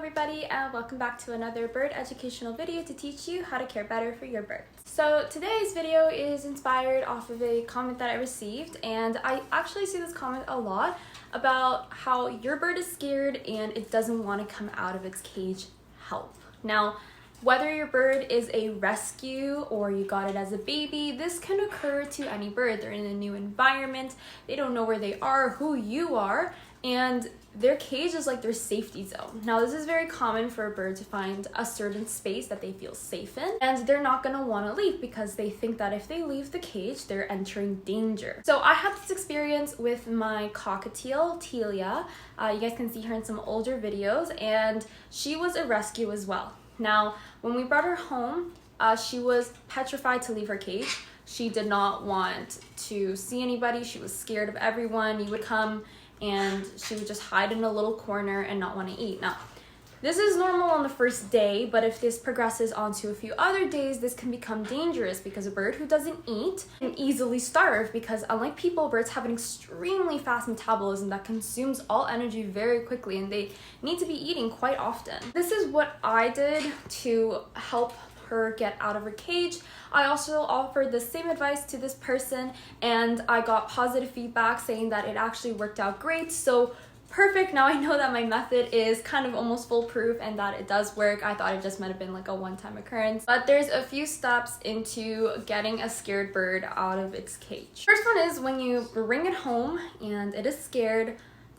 everybody, and welcome back to another bird educational video to teach you how to care better for your birds. So today's video is inspired off of a comment that I received, and I actually see this comment a lot about how your bird is scared and it doesn't want to come out of its cage. Help. Now, whether your bird is a rescue or you got it as a baby, this can occur to any bird. They're in a new environment, they don't know where they are, who you are, and their cage is like their safety zone. Now, this is very common for a bird to find a certain space that they feel safe in, and they're not gonna wanna leave because they think that if they leave the cage, they're entering danger. So I had this experience with my cockatiel, Telia. You guys can see her in some older videos, and she was a rescue as well. Now, when we brought her home, she was petrified to leave her cage. She did not want to see anybody. She was scared of everyone. You would come and she would just hide in a little corner and not want to eat. Now, this is normal on the first day, but if this progresses onto a few other days, this can become dangerous because a bird who doesn't eat can easily starve, because unlike people, birds have an extremely fast metabolism that consumes all energy very quickly, and they need to be eating quite often. This is what I did to help her get out of her cage. I also offered the same advice to this person, and I got positive feedback saying that it actually worked out great. So perfect. Now I know that my method is kind of almost foolproof and that it does work. I thought it just might have been like a one-time occurrence, but there's a few steps into getting a scared bird out of its cage. First one is when you bring it home and it is scared,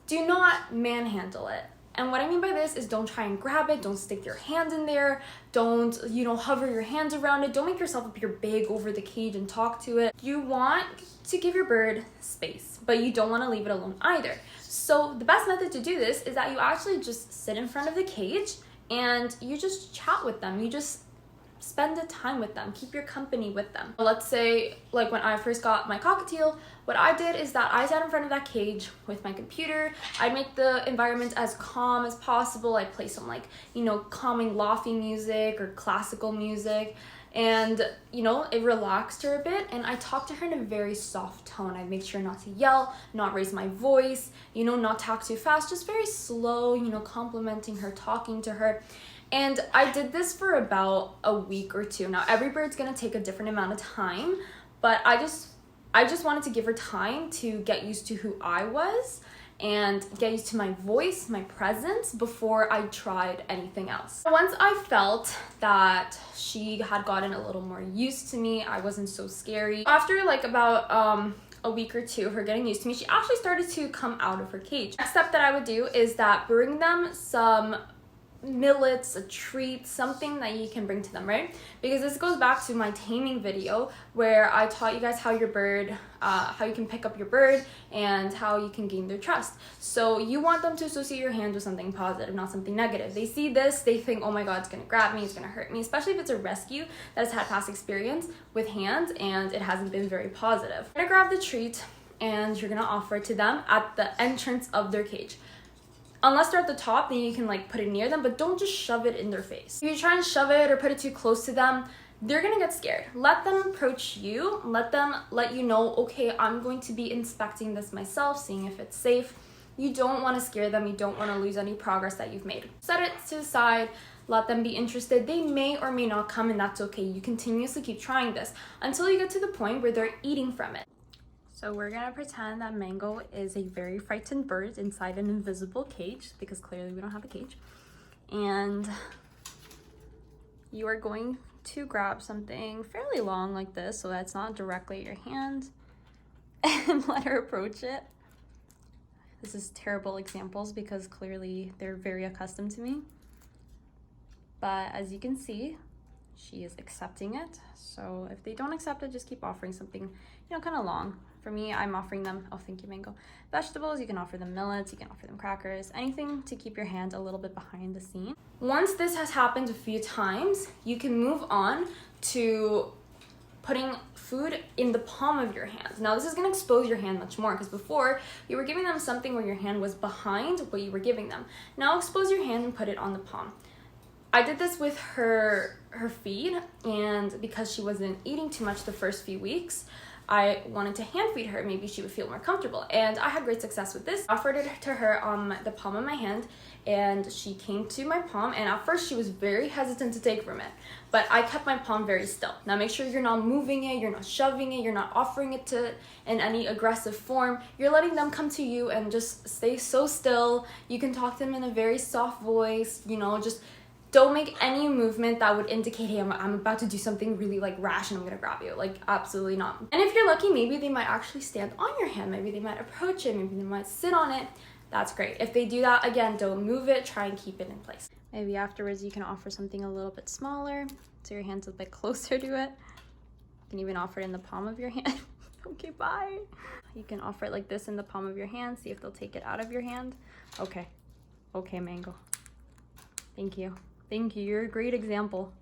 do not manhandle it. And what I mean by this is don't try and grab it, don't stick your hand in there, don't, hover your hands around it, don't make yourself appear big over the cage and talk to it. You want to give your bird space, but you don't want to leave it alone either. So the best method to do this is that you actually just sit in front of the cage and you just chat with them. You just spend the time with them, keep your company with them. Let's say, like when I first got my cockatiel, what I did is that I sat in front of that cage with my computer. I'd make the environment as calm as possible. I'd play some calming lofi music or classical music, and it relaxed her a bit, and I talked to her in a very soft tone. I'd make sure not to yell, not raise my voice, not talk too fast, just very slow, complimenting her, talking to her. And I did this for about a week or two. Now, every bird's gonna take a different amount of time, but I just wanted to give her time to get used to who I was and get used to my voice, my presence, before I tried anything else. Once I felt that she had gotten a little more used to me, I wasn't so scary. After about a week or two of her getting used to me, she actually started to come out of her cage. Next step that I would do is that bring them some millets, a treat, something that you can bring to them, right? Because this goes back to my taming video where I taught you guys how you can pick up your bird and how you can gain their trust. So you want them to associate your hand with something positive, not something negative. They see this, they think, oh my god, it's gonna grab me, it's gonna hurt me, especially if it's a rescue that has had past experience with hands and it hasn't been very positive. You're gonna grab the treat and you're gonna offer it to them at the entrance of their cage. Unless they're at the top, then you can put it near them, but don't just shove it in their face. If you try and shove it or put it too close to them, they're gonna get scared. Let them approach you, let you know, okay, I'm going to be inspecting this myself, seeing if it's safe. You don't wanna scare them, you don't wanna lose any progress that you've made. Set it to the side, let them be interested. They may or may not come, and that's okay. You continuously keep trying this until you get to the point where they're eating from it. So we're gonna pretend that Mango is a very frightened bird inside an invisible cage, because clearly we don't have a cage. And you are going to grab something fairly long like this so that's not directly at your hand and let her approach it. This is terrible examples because clearly they're very accustomed to me. But as you can see, she is accepting it. So if they don't accept it, just keep offering something, kind of long. For me, I'm offering them, oh, thank you, Mango, vegetables. You can offer them millets, you can offer them crackers, anything to keep your hand a little bit behind the scene. Once this has happened a few times, you can move on to putting food in the palm of your hands. Now, this is gonna expose your hand much more, because before you were giving them something where your hand was behind what you were giving them. Now expose your hand and put it on the palm. I did this with her feed, and because she wasn't eating too much the first few weeks, I wanted to hand feed her. Maybe she would feel more comfortable, and I had great success with this. I offered it to her on the palm of my hand, and she came to my palm, and at first she was very hesitant to take from it, but I kept my palm very still. Now make sure you're not moving it, you're not shoving it, you're not offering it to in any aggressive form. You're letting them come to you and just stay so still. You can talk to them in a very soft voice, you know, just don't make any movement that would indicate, hey, I'm about to do something really like rash and I'm gonna grab you. Like, absolutely not. And if you're lucky, maybe they might actually stand on your hand. Maybe they might approach it. Maybe they might sit on it. That's great. If they do that, again, don't move it. Try and keep it in place. Maybe afterwards you can offer something a little bit smaller so your hand's a bit closer to it. You can even offer it in the palm of your hand. Okay, bye. You can offer it like this in the palm of your hand. See if they'll take it out of your hand. Okay. Okay, Mango. Thank you. Thank you. You're a great example.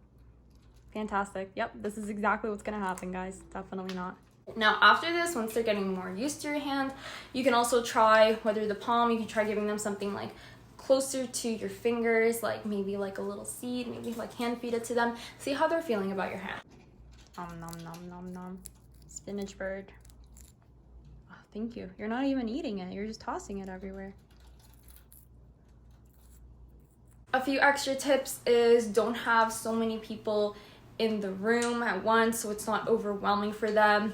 Fantastic. Yep, this is exactly what's gonna happen, guys. Definitely not. Now, after this, once they're getting more used to your hand, you can also try, whether the palm, you can try giving them something like closer to your fingers, like maybe like a little seed, maybe like hand feed it to them. See how they're feeling about your hand. Nom nom nom nom nom. Spinach bird. Oh, thank you. You're not even eating it. You're just tossing it everywhere. A few extra tips is don't have so many people in the room at once so it's not overwhelming for them.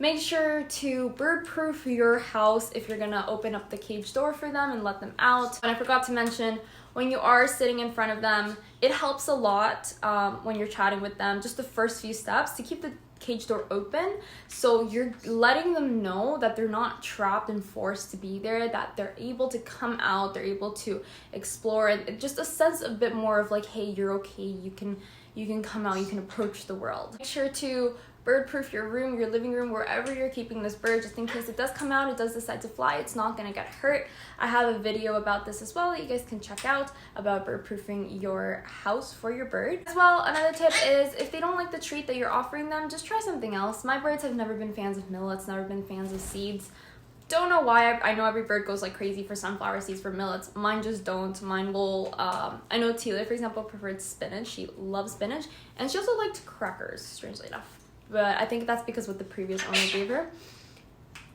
Make sure to bird-proof your house if you're gonna open up the cage door for them and let them out. And I forgot to mention, when you are sitting in front of them, it helps a lot when you're chatting with them, just the first few steps, to keep the cage door open, so you're letting them know that they're not trapped and forced to be there, that they're able to come out, they're able to explore, and just a sense a bit more of like, hey, you're okay, you can come out, you can approach the world. Make sure to bird-proof your room, your living room, wherever you're keeping this bird, just in case it does come out, it does decide to fly, it's not gonna get hurt. I have a video about this as well that you guys can check out, about bird-proofing your house for your bird. As well, another tip is, if they don't like the treat that you're offering them, just try something else. My birds have never been fans of millets, never been fans of seeds. Don't know why. I know every bird goes like crazy for sunflower seeds, for millets. Mine just don't. Mine will, I know Teela, for example, preferred spinach. She loves spinach. And she also liked crackers, strangely enough. But I think that's because what the previous owner gave her.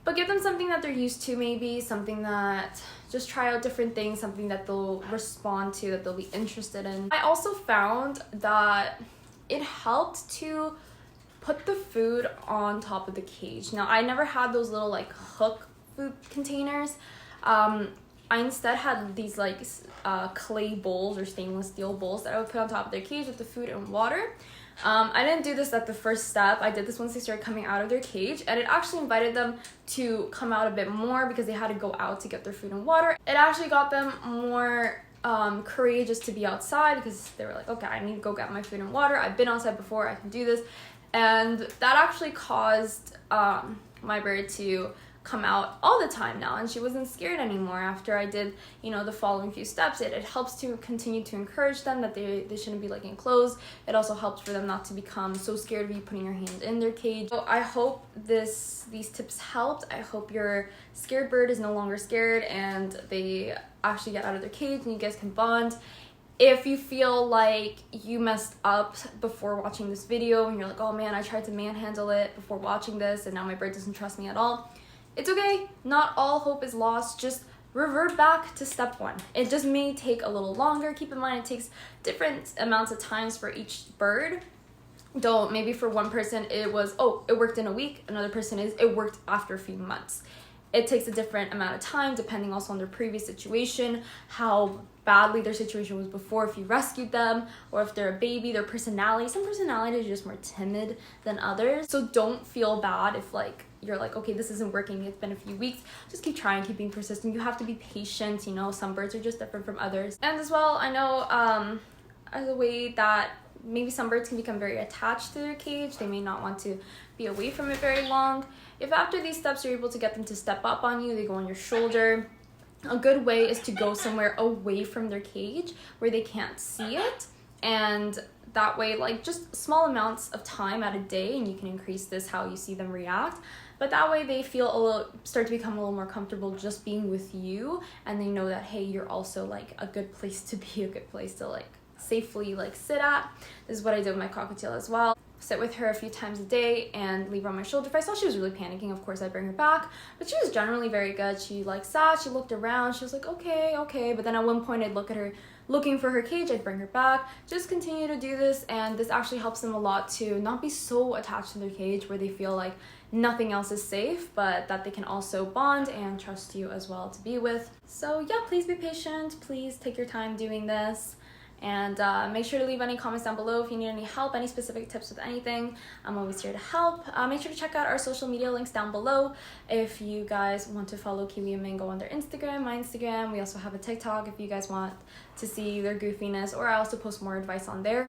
But give them something that they're used to, maybe something that, just try out different things, something that they'll respond to, that they'll be interested in. I also found that it helped to put the food on top of the cage. Now, I never had those little like hook food containers. I instead had these like clay bowls or stainless steel bowls that I would put on top of their cage with the food and water. I didn't do this at the first step. I did this once they started coming out of their cage, and it actually invited them to come out a bit more because they had to go out to get their food and water. It actually got them more courageous to be outside because they were like, okay, I need to go get my food and water. I've been outside before, I can do this. And that actually caused my bird to come out all the time now, and she wasn't scared anymore after I did, you know, the following few steps. It helps to continue to encourage them that they shouldn't be like enclosed. It also helps for them not to become so scared of you putting your hand in their cage. So I hope these tips helped. I hope your scared bird is no longer scared and they actually get out of their cage and you guys can bond. If you feel like you messed up before watching this video and you're like, oh man, I tried to manhandle it before watching this and now my bird doesn't trust me at all, it's okay. Not all hope is lost. Just revert back to step one. It just may take a little longer. Keep in mind it takes different amounts of times for each bird. Though maybe for one person it was, oh, it worked in a week. Another person is, it worked after a few months. It takes a different amount of time depending also on their previous situation, how badly their situation was before, if you rescued them, or if they're a baby, their personality. Some personalities are just more timid than others. So don't feel bad if like you're like, okay, this isn't working, it's been a few weeks. Just keep trying, keep being persistent. You have to be patient, you know, some birds are just different from others. And as well, I know as a way that maybe some birds can become very attached to their cage. They may not want to be away from it very long. If after these steps you're able to get them to step up on you, they go on your shoulder, a good way is to go somewhere away from their cage where they can't see it. And that way, like just small amounts of time at a day, and you can increase this how you see them react. But that way they feel start to become a little more comfortable just being with you, and they know that, hey, you're also like a good place to be, a good place to like safely like sit at. This is what I did with my cockatiel as well. sit with her a few times a day and leave her on my shoulder. If I saw she was really panicking, of course I'd bring her back, but she was generally very good. She like sat, she looked around, she was like, okay, but then at one point I'd look at her looking for her cage, I'd bring her back. Just continue to do this, and this actually helps them a lot to not be so attached to their cage where they feel like nothing else is safe, but that they can also bond and trust you as well to be with. So yeah, please be patient, please take your time doing this, and make sure to leave any comments down below if you need any help, any specific tips with anything. I'm always here to help. Make sure to check out our social media links down below if you guys want to follow Kiwi and Mango on their Instagram, my Instagram. We also have a TikTok if you guys want to see their goofiness, or I also post more advice on there.